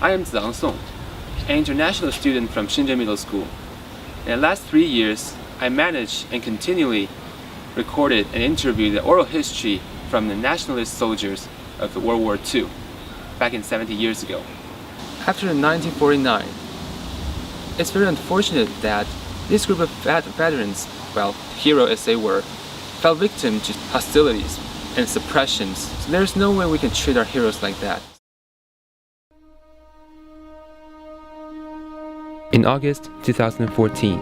I am Ziang, an international student from Shenzhen Middle School. In the last 3 years, I managed and continually recorded and interviewed the oral history from the nationalist soldiers of the World War II, back in 70 years ago. After 1949, it's very unfortunate that this group of veterans, well, heroes as they were, fell victim to hostilities and suppressions. So there's no way we can treat our heroes like that. In August 2014,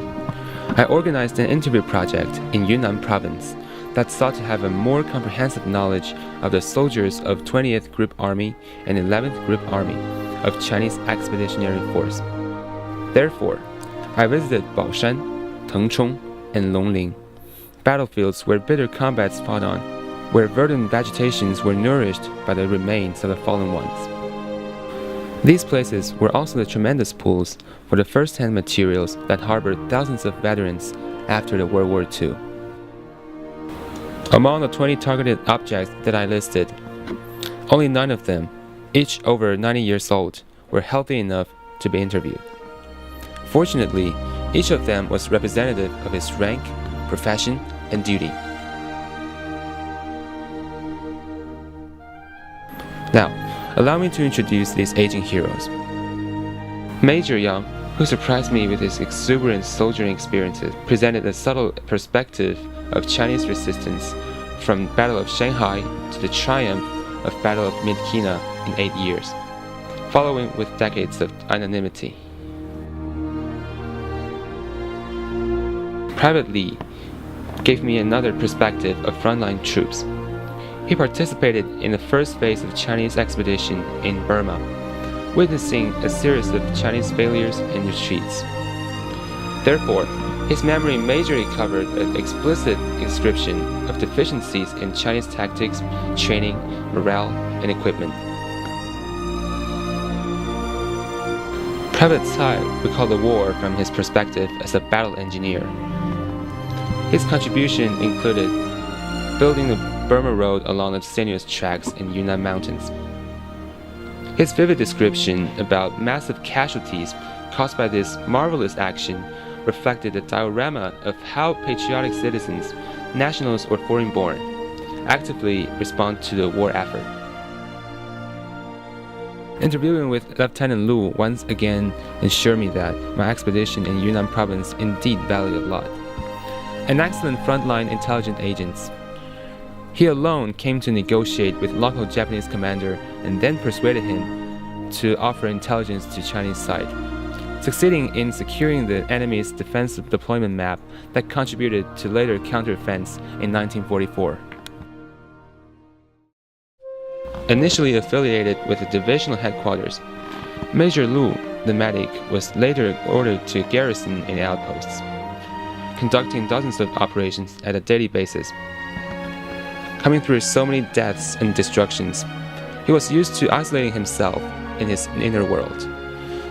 I organized an interview project in Yunnan province that sought to have a more comprehensive knowledge of the soldiers of 20th Group Army and 11th Group Army of Chinese Expeditionary Force. Therefore, I visited Baoshan, Tengchong, and Longling, battlefields where bitter combats fought on, where verdant vegetations were nourished by the remains of the fallen ones. These places were also the tremendous pools for the first-hand materials that harbored thousands of veterans after the World War II. Among the 20 targeted objects that I listed, only 9 of them, each over 90 years old, were healthy enough to be interviewed. Fortunately, each of them was representative of his rank, profession, and duty. Now, allow me to introduce these aging heroes. Major Yang, who surprised me with his exuberant soldiering experiences, presented a subtle perspective of Chinese resistance from Battle of Shanghai to the triumph of Battle of Myitkyina in 8 years, following with decades of anonymity. Private Li gave me another perspective of frontline troops. He participated in the first phase of Chinese expedition in Burma, witnessing a series of Chinese failures and retreats. Therefore, his memory majorly covered an explicit description of deficiencies in Chinese tactics, training, morale, and equipment. Private Tsai recalled the war from his perspective as a battle engineer. His contribution included building the Burma Road along the sinuous tracks in Yunnan mountains. His vivid description about massive casualties caused by this marvelous action reflected a diorama of how patriotic citizens, nationals or foreign-born, actively respond to the war effort. Interviewing with Lieutenant Lu once again ensured me that my expedition in Yunnan province indeed valued a lot. An excellent frontline intelligence agent. He alone came to negotiate with local Japanese commander and then persuaded him to offer intelligence to Chinese side, succeeding in securing the enemy's defensive deployment map that contributed to later counteroffense in 1944. Initially affiliated with the divisional headquarters, Major Lu, the medic, was later ordered to garrison in outposts, conducting dozens of operations at a daily basis. Coming through so many deaths and destructions, he was used to isolating himself in his inner world,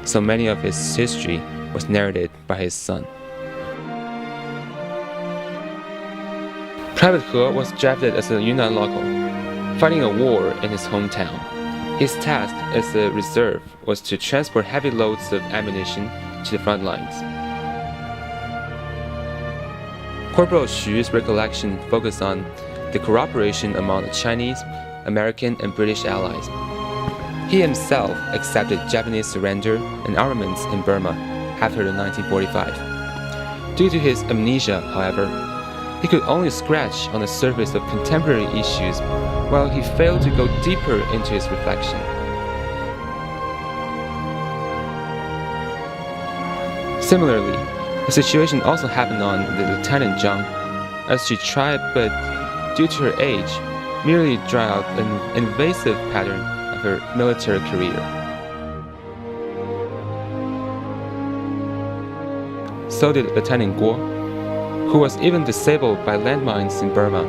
so many of his history was narrated by his son. Private He was drafted as a Yunnan local, fighting a war in his hometown. His task as a reserve was to transport heavy loads of ammunition to the front lines. Corporal Xu's recollection focused on the cooperation among the Chinese, American, and British allies. He himself accepted Japanese surrender and armaments in Burma after the 1945. Due to his amnesia, however, he could only scratch on the surface of contemporary issues while he failed to go deeper into his reflection. Similarly, the situation also happened on the Lieutenant Zhang, as she tried, but due to her age, merely draw out an invasive pattern of her military career. So did Lieutenant Guo, who was even disabled by landmines in Burma.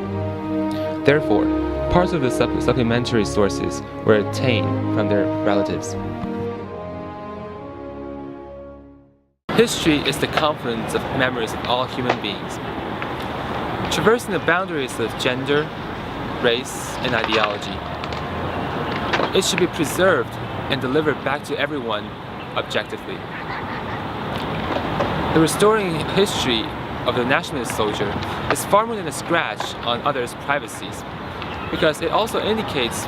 Therefore, parts of the supplementary sources were obtained from their relatives. History is the confluence of memories of all human beings, traversing the boundaries of gender, race, and ideology. It should be preserved and delivered back to everyone objectively. The restoring history of the nationalist soldier is far more than a scratch on others' privacies, because it also indicates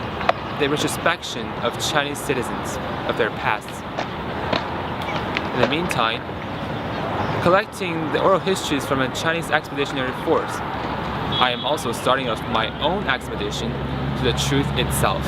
the retrospection of Chinese citizens of their pasts. In the meantime, collecting the oral histories from a Chinese expeditionary force, I am also starting off my own expedition to the truth itself.